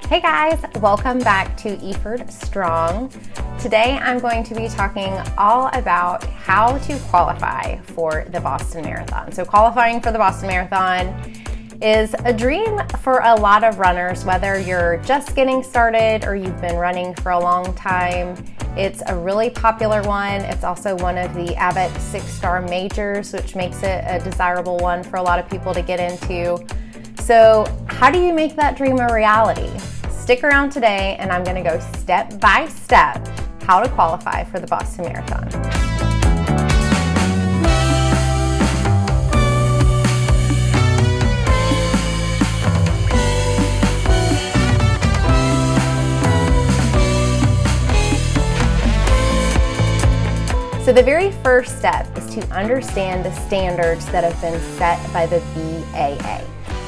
Hey guys, welcome back to Eford Strong. Today I'm going to be talking all about how to qualify for the Boston Marathon. So qualifying for the Boston Marathon is a dream for a lot of runners, whether you're just getting started or you've been running for a long time. It's a really popular one. It's also one of the Abbott 6-star majors, which makes it a desirable one for a lot of people to get into. So how do you make that dream a reality? Stick around today and I'm going to go step by step how to qualify for the Boston Marathon. So the very first step is to understand the standards that have been set by the BAA.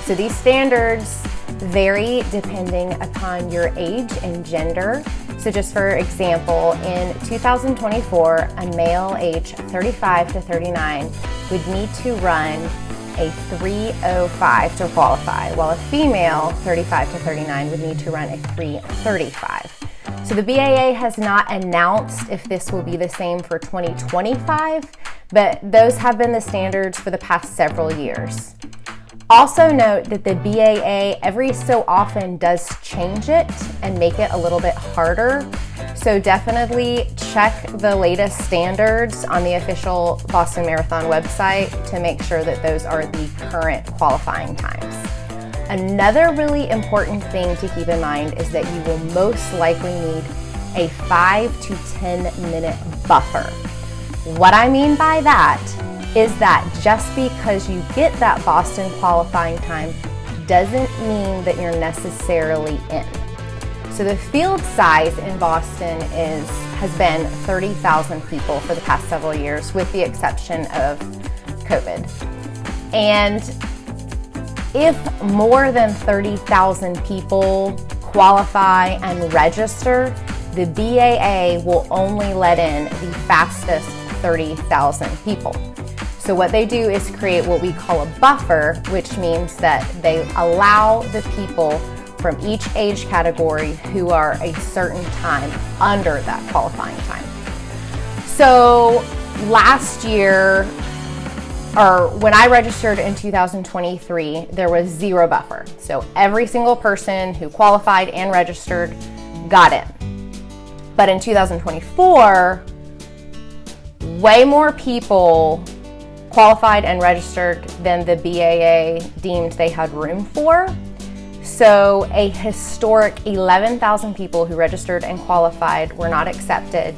So these standards vary depending upon your age and gender. So just for example, in 2024, a male age 35 to 39 would need to run a 3:05 to qualify, while a female 35 to 39 would need to run a 3:35. So the BAA has not announced if this will be the same for 2025, but those have been the standards for the past several years. Also note that the BAA every so often does change it and make it a little bit harder. So definitely check the latest standards on the official Boston Marathon website to make sure that those are the current qualifying times. Another really important thing to keep in mind is that you will most likely need a 5 to 10 minute buffer. What I mean by that is that just because you get that Boston qualifying time doesn't mean that you're necessarily in. So the field size in Boston has been 30,000 people for the past several years, with the exception of COVID. And if more than 30,000 people qualify and register, the BAA will only let in the fastest 30,000 people. So what they do is create what we call a buffer, which means that they allow the people from each age category who are a certain time under that qualifying time. So last year, or when I registered in 2023, there was zero buffer. So every single person who qualified and registered got in. But in 2024, way more people qualified and registered than the BAA deemed they had room for. So a historic 11,000 people who registered and qualified were not accepted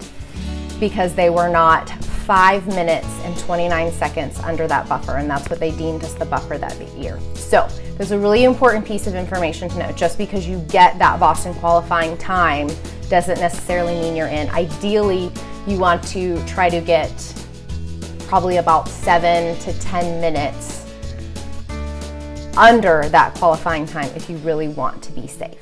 because they were not 5 minutes and 29 seconds under that buffer, and that's what they deemed as the buffer that year. So there's a really important piece of information to know. Just because you get that Boston qualifying time doesn't necessarily mean you're in. Ideally, you want to try to get probably about 7 to 10 minutes under that qualifying time if you really want to be safe.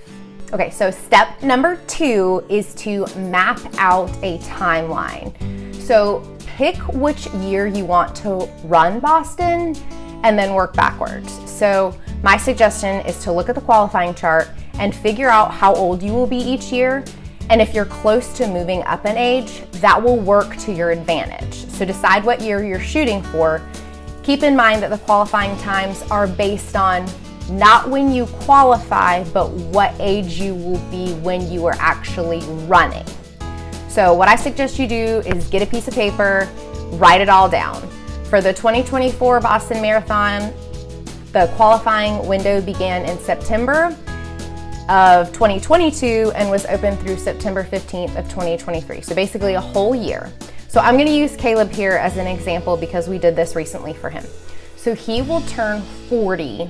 Okay, so step number 2 is to map out a timeline. So pick which year you want to run Boston and then work backwards. So my suggestion is to look at the qualifying chart and figure out how old you will be each year. And if you're close to moving up in age, that will work to your advantage. So decide what year you're shooting for. Keep in mind that the qualifying times are based on not when you qualify, but what age you will be when you are actually running. So what I suggest you do is get a piece of paper, write it all down. For the 2024 Boston Marathon, the qualifying window began in September of 2022 and was open through September 15th of 2023. So basically a whole year. So I'm going to use Caleb here as an example because we did this recently for him. So he will turn 40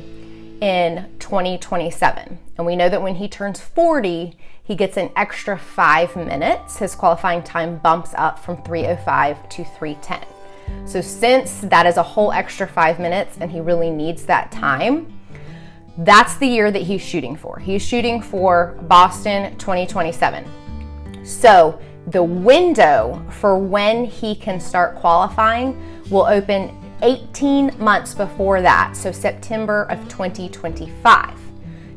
in 2027. And we know that when he turns 40, he gets an extra 5 minutes. His qualifying time bumps up from 3:05 to 3:10. So since that is a whole extra 5 minutes and he really needs that time, that's the year that he's shooting for. He's shooting for Boston 2027. So the window for when he can start qualifying will open 18 months before that, so September of 2025.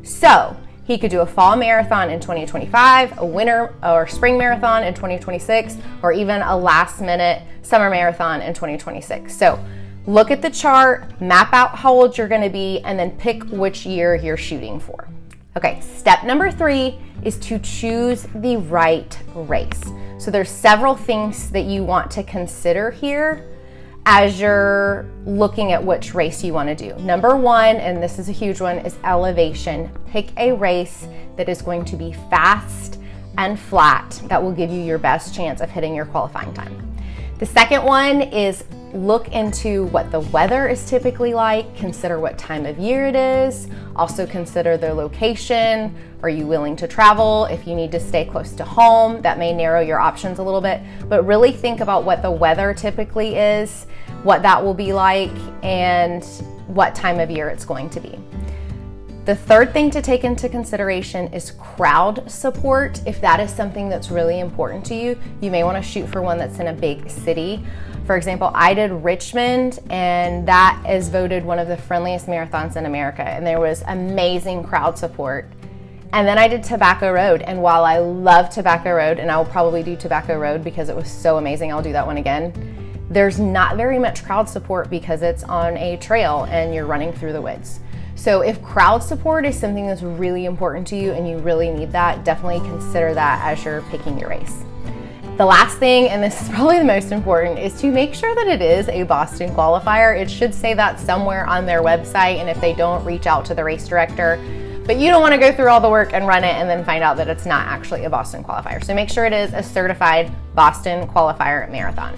So He could do a fall marathon in 2025, a winter or spring marathon in 2026, or even a last minute summer marathon in 2026. So look at the chart, map out how old you're gonna be, and then pick which year you're shooting for. Okay, step number 3 is to choose the right race. So there's several things that you want to consider here as you're looking at which race you want to do. Number 1, and this is a huge one, is elevation. Pick a race that is going to be fast and flat that will give you your best chance of hitting your qualifying time. The second one is look into what the weather is typically like, consider what time of year it is, also consider the location. Are you willing to travel? If you need to stay close to home, that may narrow your options a little bit, but really think about what the weather typically is, what that will be like, and what time of year it's going to be. The third thing to take into consideration is crowd support. If that is something that's really important to you, you may want to shoot for one that's in a big city. For example, I did Richmond, and that is voted one of the friendliest marathons in America, and there was amazing crowd support. And then I did Tobacco Road, and while I love Tobacco Road, and I will probably do Tobacco Road because it was so amazing, I'll do that one again, there's not very much crowd support because it's on a trail and you're running through the woods. So if crowd support is something that's really important to you and you really need that, definitely consider that as you're picking your race. The last thing, and this is probably the most important, is to make sure that it is a Boston qualifier. It should say that somewhere on their website, and if they don't, reach out to the race director. But you don't want to go through all the work and run it and then find out that it's not actually a Boston qualifier. So make sure it is a certified Boston qualifier marathon.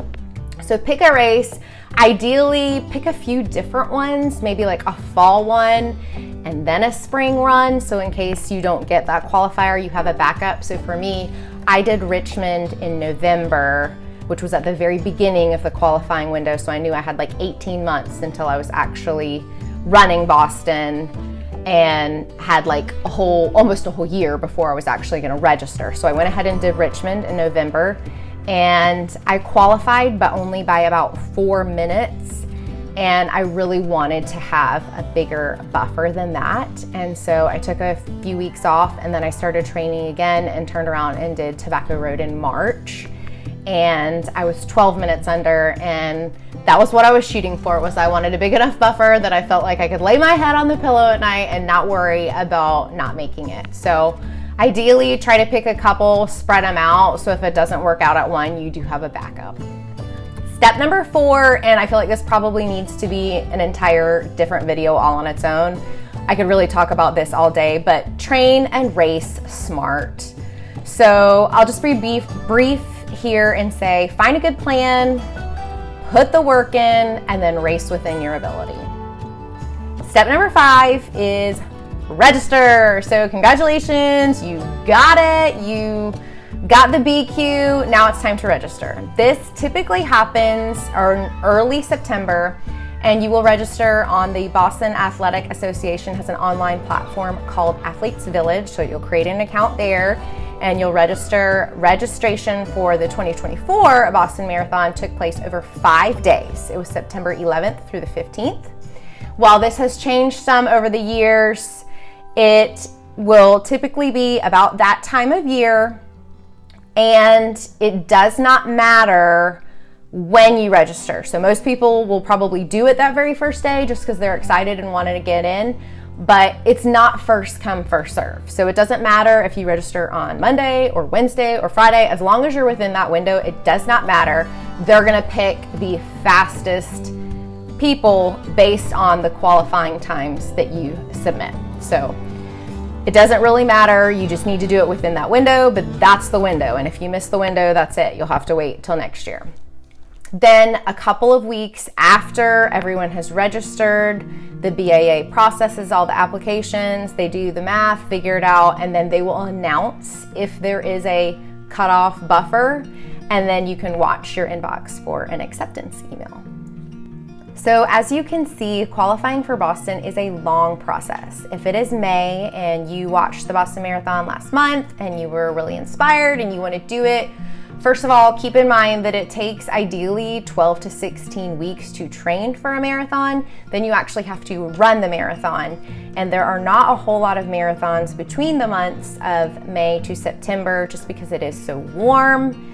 So pick a race. Ideally, pick a few different ones, maybe like a fall one and then a spring run. So in case you don't get that qualifier, you have a backup. So for me, I did Richmond in November, which was at the very beginning of the qualifying window. So I knew I had like 18 months until I was actually running Boston, and had like almost a whole year before I was actually gonna register. So I went ahead and did Richmond in November, and I qualified, but only by about 4 minutes. And I really wanted to have a bigger buffer than that. And so I took a few weeks off, and then I started training again and turned around and did Tobacco Road in March. And I was 12 minutes under, and that was what I was shooting for. Was I wanted a big enough buffer that I felt like I could lay my head on the pillow at night and not worry about not making it. So ideally, try to pick a couple, spread them out, so if it doesn't work out at one, you do have a backup. Step number 4, and I feel like this probably needs to be an entire different video all on its own. I could really talk about this all day, but train and race smart. So I'll just be brief here and say, find a good plan, put the work in, and then race within your ability. Step number 5 is register. So congratulations, you got it. You got the BQ. Now it's time to register. This typically happens in early September, and you will register on the Boston Athletic Association has an online platform called Athletes Village. So you'll create an account there, and you'll register. Registration for the 2024 Boston Marathon took place over 5 days. It was September 11th through the 15th. While this has changed some over the years, it will typically be about that time of year, and it does not matter when you register. So most people will probably do it that very first day just because they're excited and wanted to get in, but it's not first come, first serve. So it doesn't matter if you register on Monday or Wednesday or Friday, as long as you're within that window, it does not matter. They're gonna pick the fastest people based on the qualifying times that you submit. So it doesn't really matter, you just need to do it within that window, but that's the window. And if you miss the window, that's it. You'll have to wait till next year. Then a couple of weeks after everyone has registered, the BAA processes all the applications, they do the math, figure it out, and then they will announce if there is a cutoff buffer, and then you can watch your inbox for an acceptance email. So as you can see, qualifying for Boston is a long process. If it is May and you watched the Boston Marathon last month and you were really inspired and you want to do it, First of all, keep in mind that it takes ideally 12 to 16 weeks to train for a marathon. Then you actually have to run the marathon. And there are not a whole lot of marathons between the months of May to September just because it is so warm.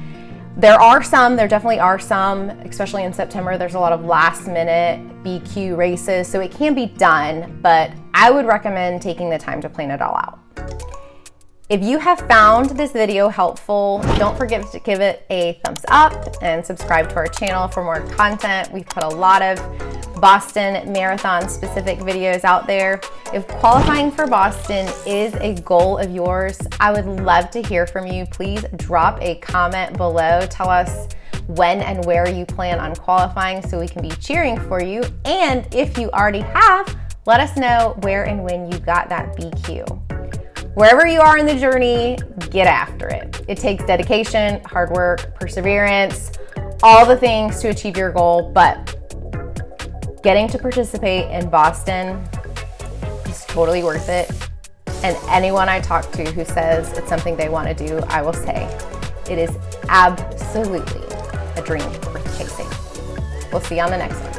There definitely are some, especially in September. There's a lot of last minute BQ races, so it can be done, but I would recommend taking the time to plan it all out. If you have found this video helpful, don't forget to give it a thumbs up and subscribe to our channel for more content. We've put a lot of Boston Marathon specific videos out there. If qualifying for Boston is a goal of yours, I would love to hear from you. Please drop a comment below. Tell us when and where you plan on qualifying so we can be cheering for you. And if you already have, let us know where and when you got that BQ. Wherever you are in the journey, get after it. It takes dedication, hard work, perseverance, all the things to achieve your goal, but getting to participate in Boston is totally worth it. And anyone I talk to who says it's something they want to do, I will say it is absolutely a dream worth chasing. We'll see you on the next one.